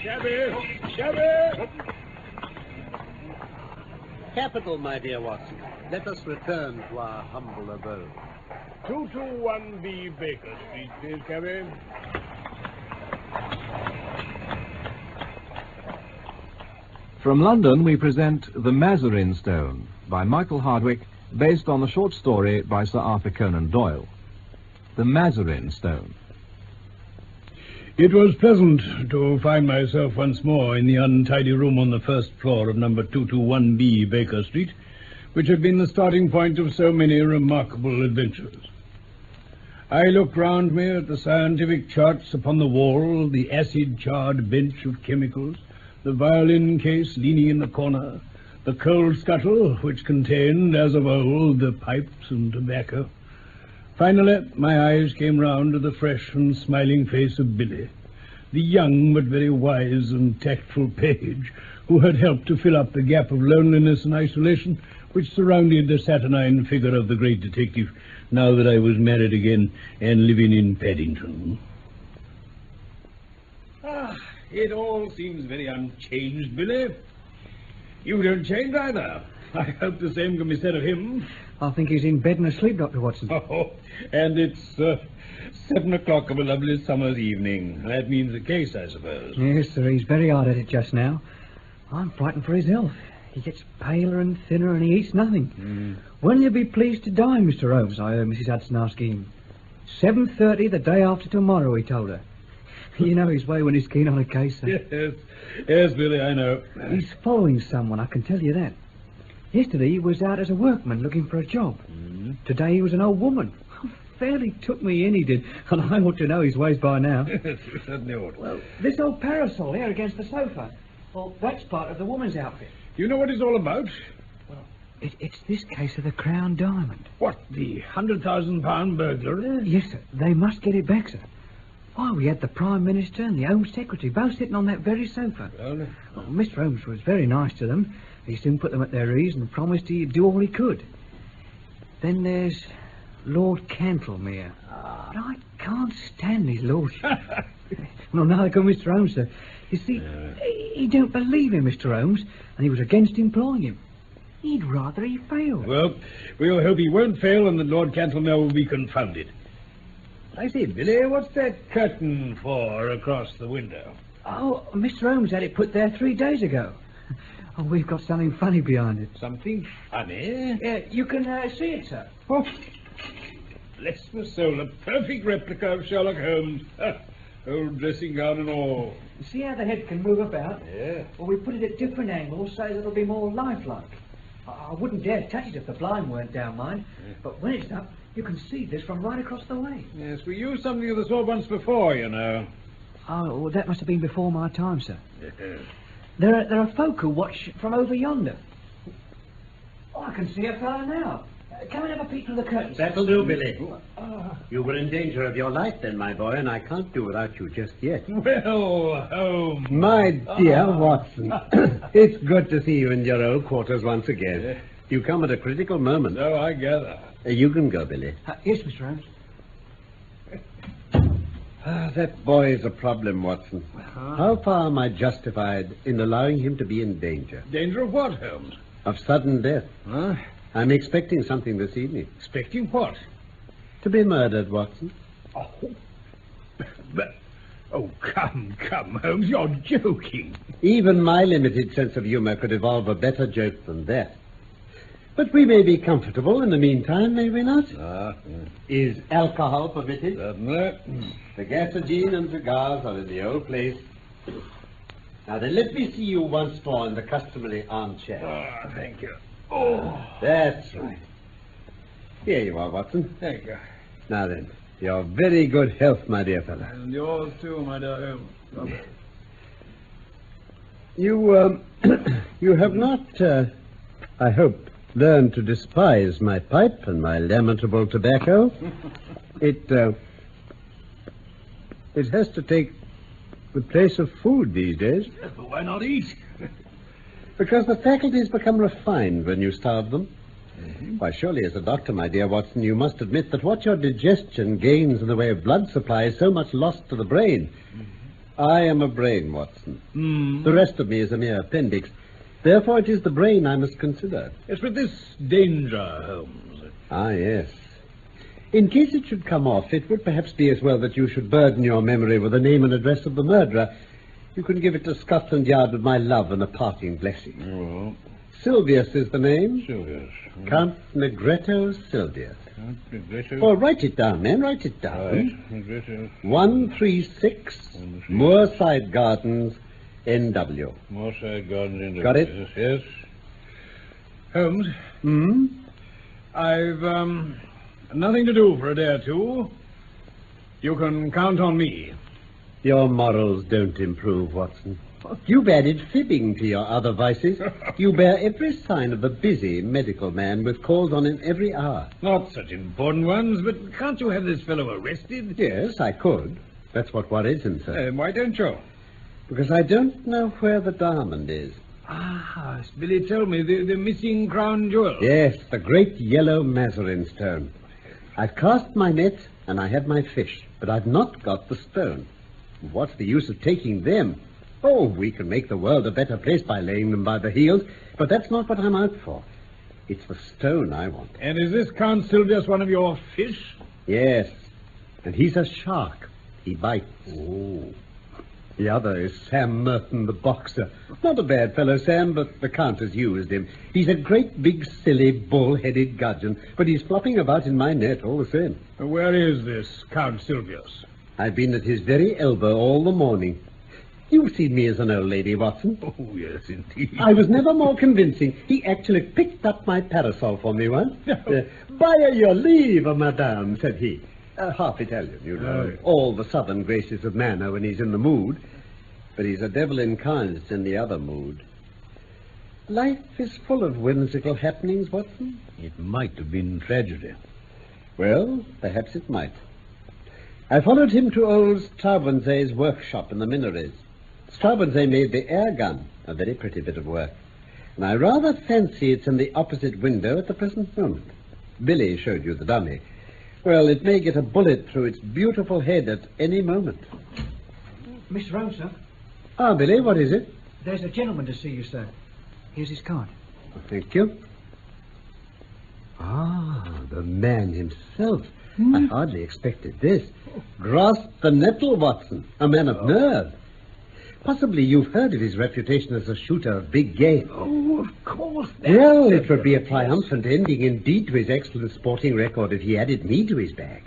Shabby! Capital, my dear Watson. Let us return to our humble abode. 221B Baker Street, please, cabby. From London, we present The Mazarin Stone by Michael Hardwick, based on the short story by Sir Arthur Conan Doyle. The Mazarin Stone. It was pleasant to find myself once more in the untidy room on the first floor of number 221B Baker Street, which had been the starting point of so many remarkable adventures. I looked round me at the scientific charts upon the wall, the acid-charred bench of chemicals, the violin case leaning in the corner, the coal scuttle, which contained, as of old, the pipes and tobacco. Finally, my eyes came round to the fresh and smiling face of Billy, the young but very wise and tactful page who had helped to fill up the gap of loneliness and isolation which surrounded the saturnine figure of the great detective, now that I was married again and living in Paddington. It all seems very unchanged, Billy. You don't change either. I hope the same can be said of him. I think he's in bed and asleep, Dr. Watson. Oh, and it's 7 o'clock of a lovely summer's evening. That means a case, I suppose. Yes, sir, he's very hard at it just now. I'm frightened for his health. He gets paler and thinner and he eats nothing. When you'll be pleased to dine, Mr. Holmes, I heard Mrs. Hudson asking him. 7:30 the day after tomorrow, he told her. You know his way when he's keen on a case, sir. Yes, Billy, I know. He's following someone, I can tell you that. Yesterday he was out as a workman looking for a job. Today he was an old woman. Fairly took me in, he did. And I ought to know his ways by now. Yes, you certainly ought. Well, this old parasol here against the sofa. Well, that's part of the woman's outfit. Do you know what it's all about? Well, it's this case of the Crown Diamond. What, the £100,000 burglary? Yes, sir. They must get it back, sir. Why, we had the Prime Minister and the Home Secretary both sitting on that very sofa. Well, Mr. Holmes was very nice to them. He soon put them at their ease and promised he'd do all he could. Then there's Lord Cantlemere. But I can't stand his lordship. Well, now come Mr. Holmes, sir. You see, he don't believe in Mr. Holmes, and he was against employing him. He'd rather he failed. Well, we'll hope he won't fail and that Lord Cantlemere will be confounded. I say, Billy, what's that curtain for across the window? Oh, Mr. Holmes had it put there 3 days ago. Oh, we've got something funny behind it. Something funny? Yeah, you can see it, sir. Oh, bless my soul, a perfect replica of Sherlock Holmes. Old dressing gown and all. See how the head can move about? Yeah. Well, we put it at different angles so that it'll be more lifelike. I wouldn't dare touch it if the blind weren't down, mind. Yeah. But when it's up, you can see this from right across the way. Yes, we used something of the sort once before, you know. Oh, well, that must have been before my time, sir. Yes. There are folk who watch from over yonder. Oh, I can see a fellow now. Come and have a peek through the curtains. That'll do, Billy. You were in danger of your life then, my boy, and I can't do without you just yet. Well, Holmes. My dear Watson, it's good to see you in your old quarters once again. You come at a critical moment. So I gather. You can go, Billy. Yes, Mr. Holmes. That boy is a problem, Watson. How far am I justified in allowing him to be in danger? Danger of what, Holmes? Of sudden death. Huh? I'm expecting something this evening. Expecting what? To be murdered, Watson. Oh, but... Oh, come, Holmes, you're joking. Even my limited sense of humor could evolve a better joke than that. But we may be comfortable in the meantime, may we not? Is alcohol permitted? Certainly. The gasogene and cigars are in the old place. Now then, let me see you once more in the customary armchair. Oh, thank you. Oh. That's right. Here you are, Watson. Thank you. Now then, your very good health, my dear fellow. And yours too, my dear Holmes. You have not, I hope, learned to despise my pipe and my lamentable tobacco. It has to take the place of food these days. Yes, but why not eat? Because the faculties become refined when you starve them. Why, surely as a doctor, my dear Watson, you must admit that what your digestion gains in the way of blood supply is so much lost to the brain. I am a brain, Watson. Hmm. The rest of me is a mere appendix. Therefore, it is the brain I must consider. Yes, but this danger, Holmes. Ah, yes. In case it should come off, it would perhaps be as well that you should burden your memory with the name and address of the murderer. You can give it to Scotland Yard with my love and a parting blessing. Oh, Silvius is the name. Silvius. Count Negretto Silvius. Count Negretto. Oh, write it down, man. Write it down. Right. Negretto. 136 Moorside Gardens, NW. Moorside Gardens, NW. Got it? Yes. Holmes, Hmm? I've, nothing to do for a day or two. You can count on me. Your morals don't improve, Watson. You've added fibbing to your other vices. You bear every sign of a busy medical man with calls on him every hour. Not such important ones, but can't you have this fellow arrested? Yes, I could. That's what worries him, sir. Why don't you? Because I don't know where the diamond is. Ah, Billy told me the missing crown jewel. Yes, the great yellow Mazarin stone. I've cast my net and I have my fish, but I've not got the stone. What's the use of taking them? Oh, we can make the world a better place by laying them by the heels, but that's not what I'm out for. It's the stone I want. And is this Count Silvius one of your fish? Yes, and he's a shark. He bites. Oh. The other is Sam Merton, the boxer. Not a bad fellow, Sam, but the Count has used him. He's a great big, silly, bull-headed gudgeon, but he's flopping about in my net all the same. Where is this Count Silvius? I've been at his very elbow all the morning. You've seen me as an old lady, Watson. Oh, yes, indeed. I was never more convincing. He actually picked up my parasol for me once. By your leave, madame, said he. Half Italian, you know. All the southern graces of manner when he's in the mood. But he's a devil incarnate in the other mood. Life is full of whimsical happenings, Watson. It might have been tragedy. Well, perhaps it might. I followed him to old Straubenzé's workshop in the Minories. Straubenzé made the air gun, a very pretty bit of work. And I rather fancy it's in the opposite window at the present moment. Billy showed you the dummy. Well, it may get a bullet through its beautiful head at any moment. Mr. Holmes, sir. Ah, Billy, what is it? There's a gentleman to see you, sir. Here's his card. Thank you. Ah, the man himself. I hardly expected this. Grasp the nettle, Watson. A man of nerve. Possibly you've heard of his reputation as a shooter of big game. Oh, of course. Well, it would be a triumphant ending indeed to his excellent sporting record if he added me to his bag.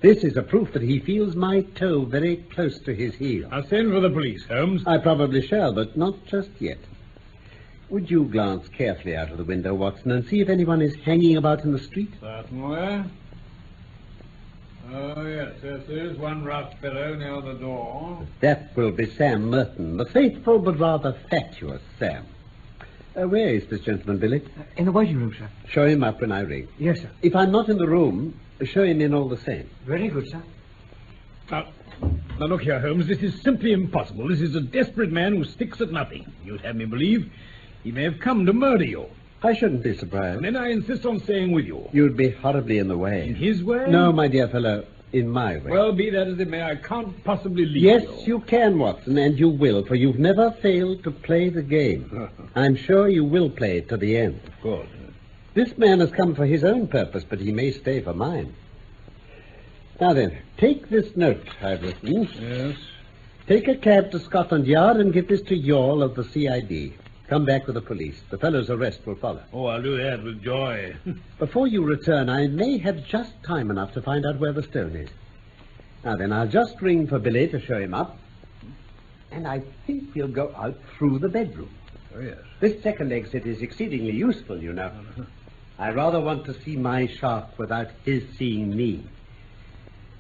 This is a proof that he feels my toe very close to his heel. I'll send for the police, Holmes. I probably shall, but not just yet. Would you glance carefully out of the window, Watson, and see if anyone is hanging about in the street? Certainly. Oh, yes, there's one rough fellow near the door. That will be Sam Merton, the faithful but rather fatuous Sam. Where is this gentleman, Billy? In the waiting room, sir. Show him up when I ring. Yes, sir. If I'm not in the room, show him in all the same. Very good, sir. Now, look here, Holmes. This is simply impossible. This is a desperate man who sticks at nothing. You'd have me believe he may have come to murder you. I shouldn't be surprised. And then I insist on staying with you. You'd be horribly in the way. In his way? No, my dear fellow, in my way. Well, be that as it may, I can't possibly leave Yes, you. you can, Watson, and you will, for you've never failed to play the game. I'm sure you will play it to the end. Of course. This man has come for his own purpose, but he may stay for mine. Now then, take this note I've written. Yes. Take a cab to Scotland Yard and give this to Doyle of the CID. Come back with the police. The fellow's arrest will follow. Oh, I'll do that with joy. Before you return, I may have just time enough to find out where the stone is. Now then, I'll just ring for Billy to show him up. And I think we'll go out through the bedroom. Oh, yes. This second exit is exceedingly useful, you know. I rather want to see my shark without his seeing me.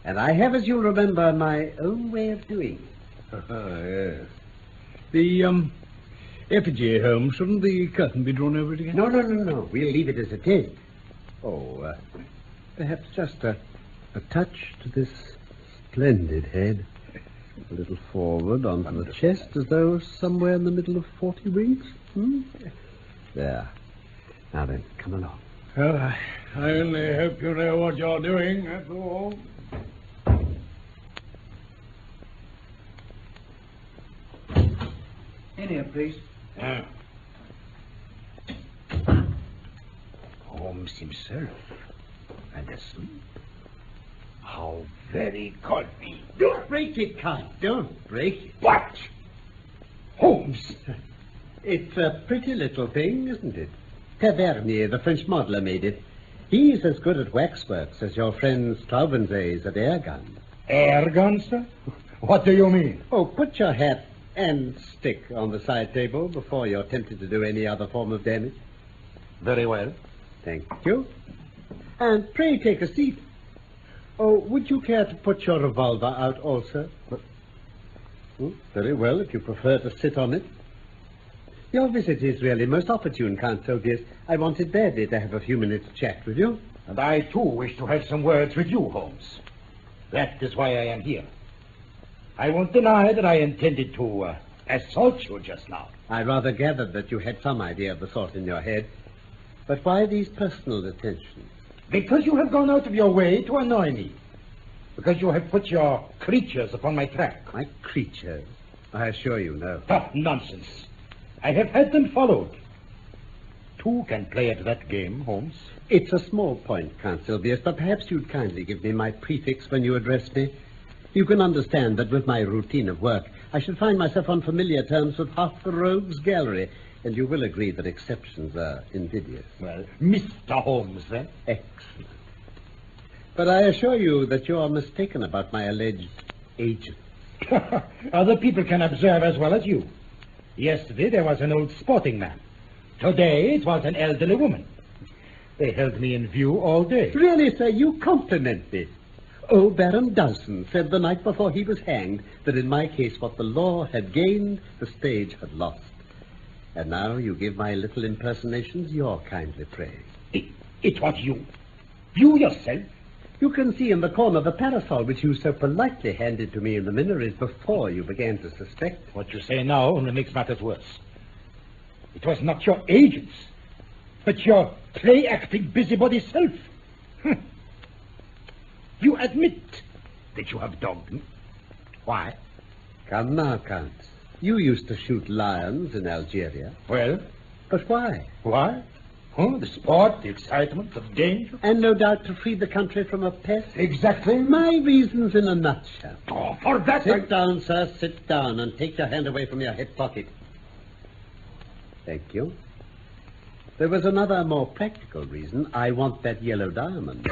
And I have, as you'll remember, my own way of doing it. Yes. The, effigy, Holmes, shouldn't the curtain be drawn over it again? No. We'll leave it as it is. Oh, perhaps just a touch to this splendid head. A little forward onto the chest, as though somewhere in the middle of 40 winks. There. Now then, come along. Well, I only hope you know what you're doing, that's all. In here, please. Holmes himself. And asleep. How very convenient. Don't break it, Count. Don't break it. What? Holmes! It's a pretty little thing, isn't it? Tavernier, the French modeler, made it. He's as good at waxworks as your friend Straubenzee is at air guns. Air gun, sir? What do you mean? Oh, put your hat and stick on the side table before you're tempted to do any other form of damage. Very well. Thank you. And pray take a seat. Oh, would you care to put your revolver out also? Oh, very well, if you prefer to sit on it. Your visit is really most opportune, Count Sylvius. I wanted badly to have a few minutes chat with you. And I, too, wish to have some words with you, Holmes. That is why I am here. I won't deny that I intended to assault you just now. I rather gathered that you had some idea of the sort in your head. But why these personal attentions? Because you have gone out of your way to annoy me. Because you have put your creatures upon my track. My creatures? I assure you, no. Oh, nonsense. I have had them followed. Two can play at that game, Holmes. It's a small point, Count Sylvius, but perhaps you'd kindly give me my prefix when you address me. You can understand that with my routine of work, I should find myself on familiar terms with half the rogues gallery, and you will agree that exceptions are invidious. Well, Mr. Holmes, then. Excellent. But I assure you that you are mistaken about my alleged agent. Other people can observe as well as you. Yesterday there was an old sporting man. Today it was an elderly woman. They held me in view all day. Really, sir, you compliment me. Old Baron Dowson said the night before he was hanged that in my case what the law had gained, the stage had lost. And now you give my little impersonations your kindly praise. It was you. You yourself. You can see in the corner the parasol which you so politely handed to me in the Minories before you began to suspect. What you say now only makes matters worse. It was not your agents, but your play-acting busybody self. You admit that you have dogged me. Why? Come now, Count. You used to shoot lions in Algeria. Well? But why? Why? The sport, the excitement, the danger. And no doubt to free the country from a pest. Exactly. My reasons in a nutshell. Oh, for that... Sit down, sir, sit down, and take your hand away from your hip pocket. Thank you. There was another more practical reason. I want that yellow diamond.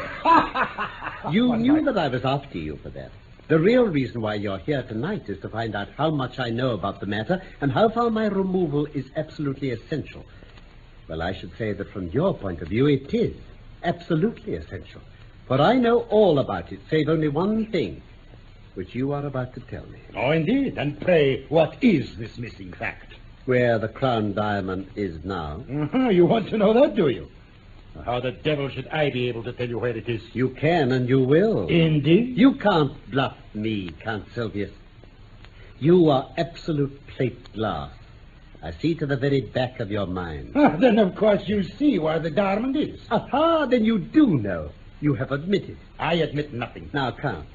You knew that I was after you for that. The real reason why you're here tonight is to find out how much I know about the matter and how far my removal is absolutely essential. Well, I should say that from your point of view, it is absolutely essential. For I know all about it, save only one thing, which you are about to tell me. Oh, indeed. And pray, what is this missing fact? Where the crown diamond is now. You want to know that, do you? How the devil should I be able to tell you where it is? You can and you will. Indeed? You can't bluff me, Count Sylvius. You are absolute plate glass. I see to the very back of your mind. Then, of course, you see where the diamond is. Aha, then you do know. You have admitted. I admit nothing. Now, Count,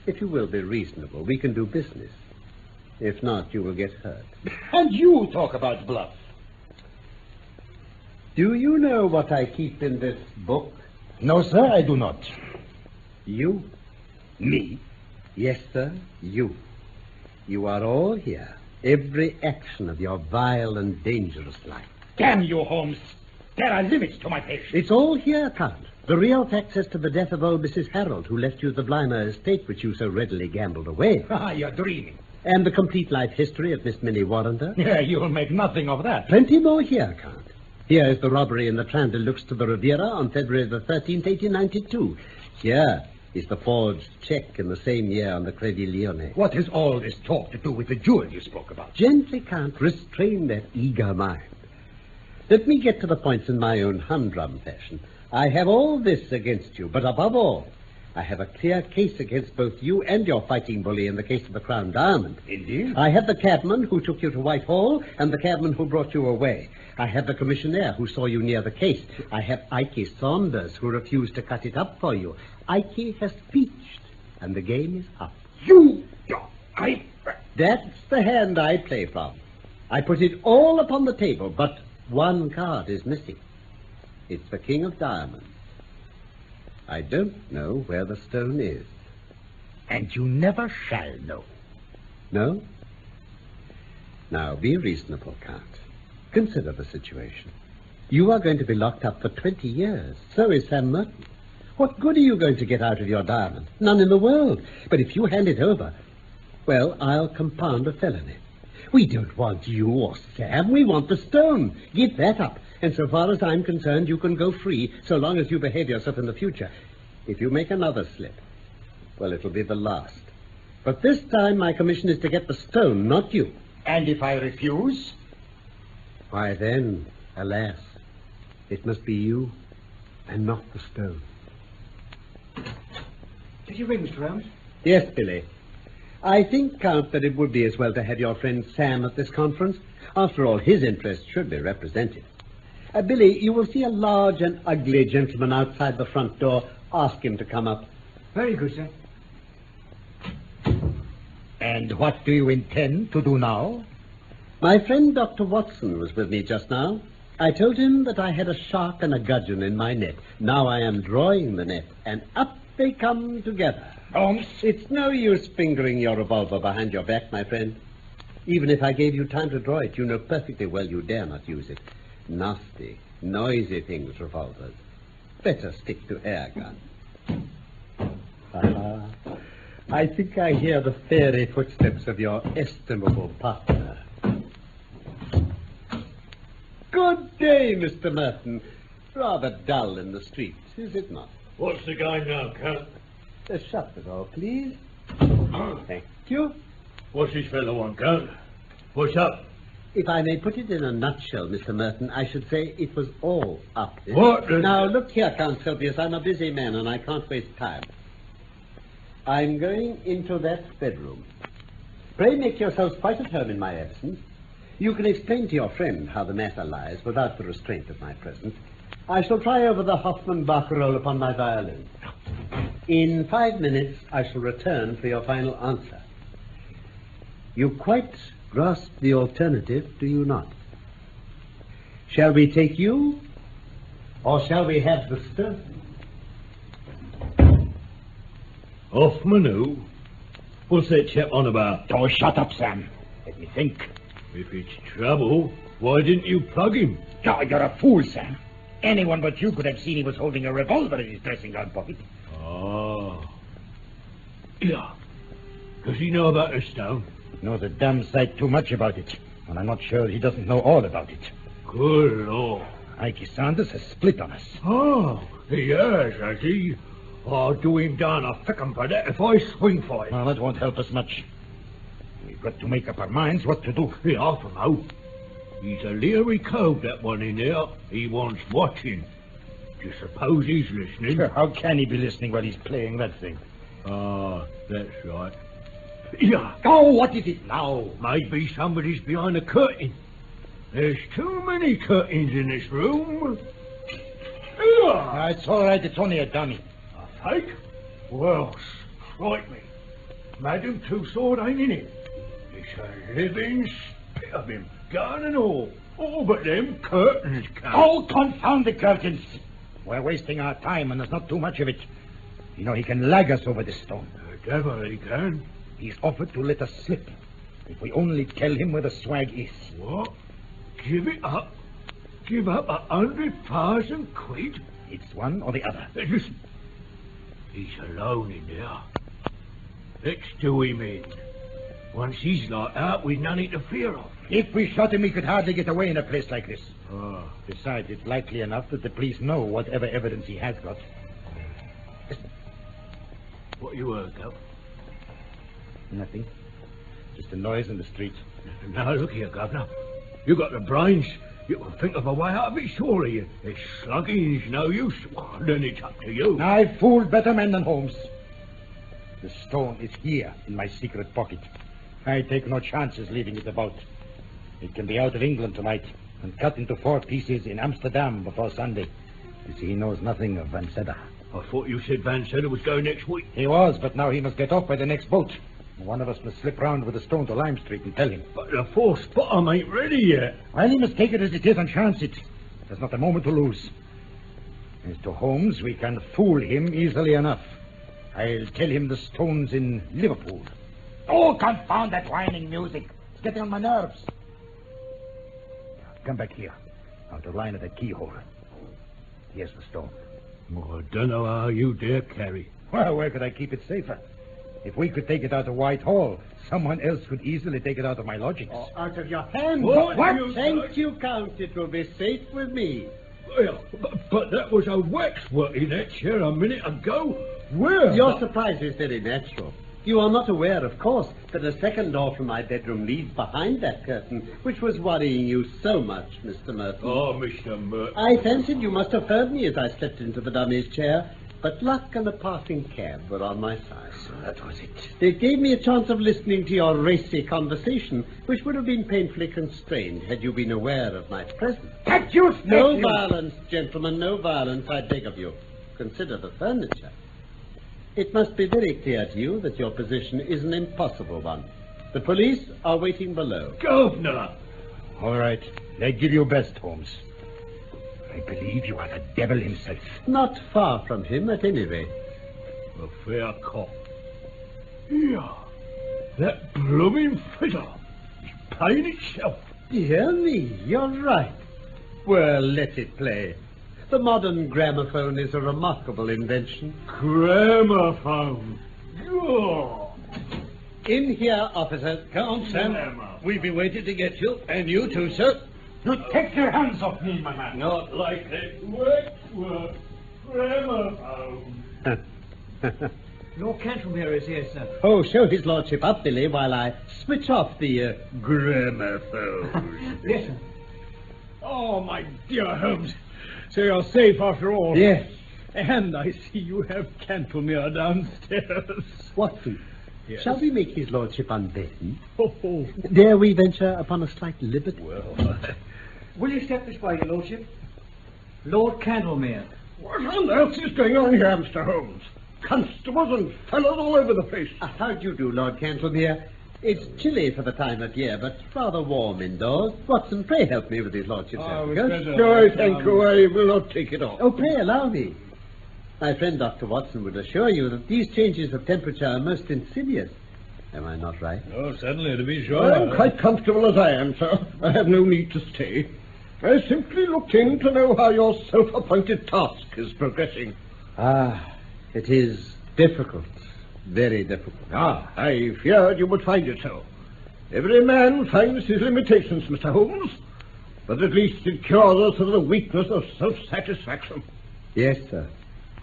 if you will be reasonable, we can do business. If not, you will get hurt. And you talk about bluff. Do you know what I keep in this book? No, sir, I do not. You? Me? Yes, sir, you. You are all here. Every action of your vile and dangerous life. Damn you, Holmes. There are limits to my patience. It's all here, Count. The real facts as to the death of old Mrs. Harold, who left you the Blymer estate which you so readily gambled away. You're dreaming. And the complete life history of Miss Minnie Warrender. Yeah, you'll make nothing of that. Plenty more here, Count. Here is the robbery in the Train de Luxe to the Riviera on February the 13th, 1892. Here is the forged check in the same year on the Crédit Lyonnais. What has all this talk to do with the jewel you spoke about? Gently, Count. Restrain that eager mind. Let me get to the points in my own humdrum fashion. I have all this against you, but above all, I have a clear case against both you and your fighting bully in the case of the Crown Diamond. Indeed? I have the cabman who took you to Whitehall and the cabman who brought you away. I have the commissionaire who saw you near the case. I have Ike Saunders who refused to cut it up for you. Ike has peached, and the game is up. You... That's the hand I play from. I put it all upon the table, but one card is missing. It's the King of Diamonds. I don't know where the stone is. And you never shall know. No? Now, be reasonable, Count. Consider the situation. You are going to be locked up for 20 years. So is Sam Merton. What good are you going to get out of your diamond? None in the world. But if you hand it over, well, I'll compound a felony. We don't want you or Sam. We want the stone. Give that up. And so far as I'm concerned, you can go free so long as you behave yourself in the future. If you make another slip, well, it'll be the last. But this time my commission is to get the stone, not you. And if I refuse? Why then, alas, it must be you and not the stone. Did you ring, Mr. Holmes? Yes, Billy. I think, Count, that it would be as well to have your friend Sam at this conference. After all, his interests should be represented. Billy, you will see a large and ugly gentleman outside the front door. Ask him to come up. Very good, sir. And what do you intend to do now? My friend Dr. Watson was with me just now. I told him that I had a shark and a gudgeon in my net. Now I am drawing the net, and up they come together. Holmes? It's no use fingering your revolver behind your back, my friend. Even if I gave you time to draw it, you know perfectly well you dare not use it. Nasty, noisy things, revolvers. Better stick to air gun. I think I hear the fairy footsteps of your estimable partner. Good day, Mr. Merton. Rather dull in the streets, is it not? What's the game now, Count? Shut the door, please. Thank you. What's this fellow want, Count? What's up? If I may put it in a nutshell, Mr. Merton, I should say it was all up. What? Now, look here, Count Sylvius. I'm a busy man and I can't waste time. I'm going into that bedroom. Pray make yourselves quite at home in my absence. You can explain to your friend how the matter lies without the restraint of my presence. I shall try over the Hoffman barcarolle upon my violin. In 5 minutes, I shall return for your final answer. You quite grasp the alternative, do you not? Shall we take you, or shall we have the stone? Hoffman who? What's that chap on about? Oh, shut up, Sam. Let me think. If it's trouble, why didn't you plug him? Oh, you're a fool, Sam. Anyone but you could have seen he was holding a revolver in his dressing-gown pocket. Ah. Yeah. Does he know about the stone? He knows a damn sight too much about it. And I'm not sure he doesn't know all about it. Good Lord. Ikey Sanders has split on us. Oh, he has he? I'll do him down a fickum for that if I swing for it. Well, that won't help us much. We've got to make up our minds what to do. Yeah, I don't know. He's a leery cove, that one in there. He wants watching. Do you suppose he's listening? How can he be listening while he's playing that thing? Ah, that's right. Yeah. Oh, what is it now? Maybe somebody's behind the curtain. There's too many curtains in this room. Yeah. It's all right. It's only a dummy. A fake? Well, strike me. Madam Two-Sword ain't in it. It's a living spit of him, gun and all. Oh, but them curtains can't. Oh, confound the curtains. We're wasting our time, and there's not too much of it. You know, he can lag us over this stone. The devil he can. He's offered to let us slip if we only tell him where the swag is. What? Give it up? Give up 100,000 quid? It's one or the other. Listen. He's alone in there. Let's do him in. Once he's locked out, we've nothing to fear of. If we shot him, we could hardly get away in a place like this. Oh. Besides, it's likely enough that the police know whatever evidence he has got. What you heard, Cal? Nothing. Just a noise in the street. Now, look here, Governor. You got the brains. You can think of a way out of it, surely. It's slugging's no use. Well, then it's up to you. I've fooled better men than Holmes. The stone is here in my secret pocket. I take no chances leaving it about. It can be out of England tonight and cut into 4 pieces in Amsterdam before Sunday. You see, he knows nothing of Van Sedder. I thought you said Van Sedder was going next week. He was, but now he must get off by the next boat. One of us must slip round with a stone to Lime Street and tell him. But the fourth bottom ain't ready yet. Well, he must take it as it is and chance it. There's not a moment to lose. As to Holmes, we can fool him easily enough. I'll tell him the stone's in Liverpool. Oh, confound that whining music. It's getting on my nerves. Come back here. Out of line of that keyhole. Here's the stone. Oh, I don't know how you dare carry. Well, where could I keep it safer? If we could take it out of Whitehall, someone else could easily take it out of my lodgings. Oh, out of your hand. What? Thank you, Count. It will be safe with me. Well, but that was a waxwork in that chair a minute ago. Where? Your surprise is very natural. You are not aware, of course, that a second door from my bedroom leads behind that curtain, which was worrying you so much, Mr. Merton. Oh, Mr. Merton. I fancied you must have heard me as I stepped into the dummy's chair, but luck and a passing cab were on my side. So that was it. It gave me a chance of listening to your racy conversation, which would have been painfully constrained had you been aware of my presence. That you No violence, gentlemen, no violence, I beg of you. Consider the furniture. It must be very clear to you that your position is an impossible one. The police are waiting below. Governor! All right. I give you best, Holmes. I believe you are the devil himself. Not far from him, at any rate. A fair cop. Yeah, that blooming fiddle is playing itself. Dear me, you're right. Well, let it play. The modern gramophone is a remarkable invention. Gramophone. Oh. In here, officers. Come, Sam. We've been waiting to get you, and you too, sir. You take your hands off me, my man. Not like that. Waxwork. Gramophone. Lord Cantlemere is here, sir. Oh, show his lordship up, Billy, while I switch off the gramophone. Yes, sir. Oh, my dear Holmes. So you're safe after all. Yes. And I see you have Cantlemere downstairs. Watson, Yes. shall we make his lordship unbidden? Oh, Dare we venture upon a slight liberty? well, Will you step this way, your lordship? Lord Cantlemere. what on earth is going on here, Mr. Holmes? Constables and fellows all over the place. How do you do, Lord Cantlemere? It's chilly for the time of year, but rather warm indoors. Watson, pray help me with his lordship's overcoat. No, thank you. I will not take it off. Oh, pray allow me. My friend Dr. Watson would assure you that these changes of temperature are most insidious. Am I not right? Oh, certainly, to be sure. I'm quite comfortable as I am, sir. I have no need to stay. I simply looked in to know how your self-appointed task is progressing. Ah, it is difficult. Very difficult. I feared you would find it so. Every man finds his limitations, Mr. Holmes. But at least it cures us of the weakness of self-satisfaction. Yes, sir.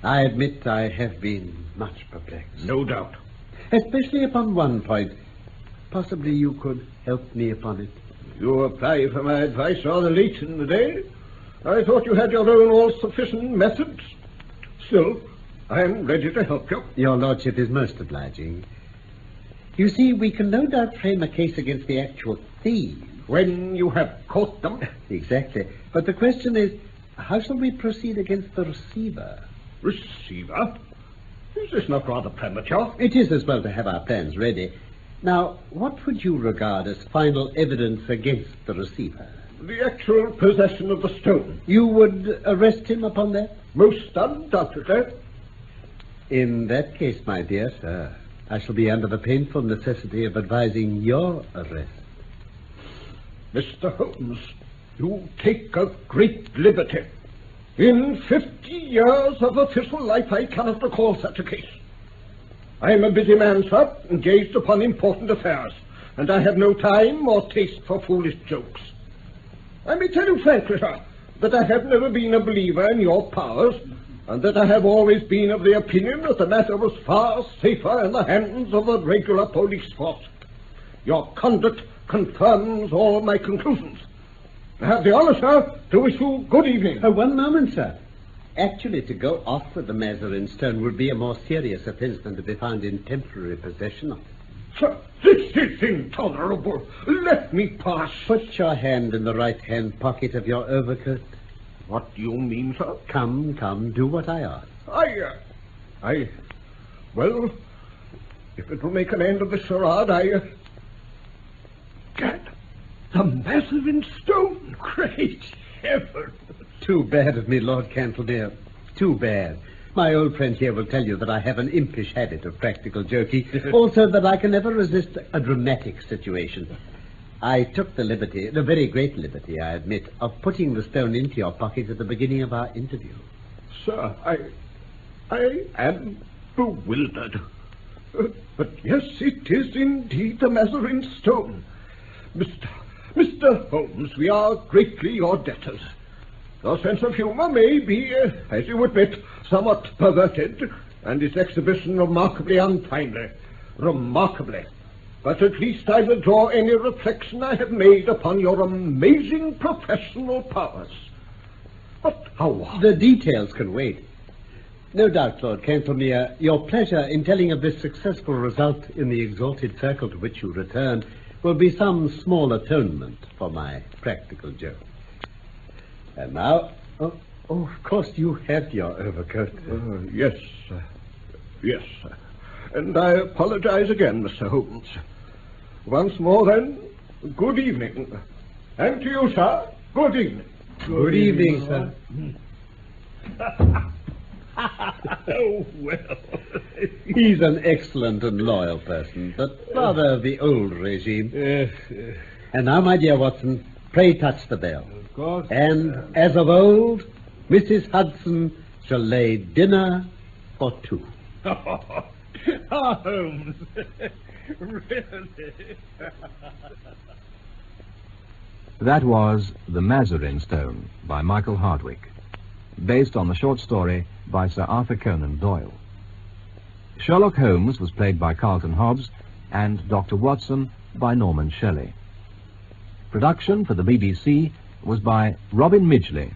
I admit I have been much perplexed. No doubt. Especially upon one point. Possibly you could help me upon it. You apply for my advice rather late in the day. I thought you had your own all-sufficient methods. Still, I am ready to help you. Your lordship is most obliging. You see, we can no doubt frame a case against the actual thieves. When you have caught them. Exactly. But the question is, how shall we proceed against the receiver? Receiver? Is this not rather premature? It is as well to have our plans ready. Now, what would you regard as final evidence against the receiver? The actual possession of the stone. You would arrest him upon that? Most undoubtedly. In that case, my dear sir, I shall be under the painful necessity of advising your arrest. Mr. Holmes, you take a great liberty. In 50 years of official life, I cannot recall such a case. I am a busy man, sir, engaged upon important affairs, and I have no time or taste for foolish jokes. I may tell you frankly, sir, that I have never been a believer in your powers, and that I have always been of the opinion that the matter was far safer in the hands of the regular police force. Your conduct confirms all my conclusions. I have the honor, sir, to wish you good evening. One moment, sir. Actually, to go off with the Mazarin stone would be a more serious offense than to be found in temporary possession of it. Sir, this is intolerable. Let me pass. Put your hand in the right-hand pocket of your overcoat. What do you mean, sir? Come, do what I ask. Well, If it will make an end of this charade, Gad, the Mazarin stone! Great heaven! Too bad of me, Lord Cantlemere. Too bad. My old friend here will tell you that I have an impish habit of practical joking. Also that I can never resist a dramatic situation. I took the liberty, the very great liberty, I admit, of putting the stone into your pocket at the beginning of our interview. Sir, I am bewildered. But yes, it is indeed the Mazarin stone. Mr. Holmes, we are greatly your debtors. Your sense of humor may be, as you admit, somewhat perverted, and its exhibition remarkably untimely. Remarkably. But at least I will draw any reflection I have made upon your amazing professional powers. But how? The details can wait. No doubt, Lord Cantlemere, your pleasure in telling of this successful result in the exalted circle to which you return will be some small atonement for my practical joke. And now, of course, you have your overcoat. Yes, yes. And I apologize again, Mr. Holmes. Once more, then, good evening. And to you, sir, good evening. Good evening, sir. Oh, well. He's an excellent and loyal person, but rather of the old regime. Yes. And now, my dear Watson, pray touch the bell. Of course. And, as of old, Mrs. Hudson shall lay dinner for two. Holmes. Really? That was The Mazarin Stone by Michael Hardwick, based on the short story by Sir Arthur Conan Doyle. Sherlock Holmes was played by Carleton Hobbs and Dr. Watson by Norman Shelley. Production for the BBC was by Robin Midgley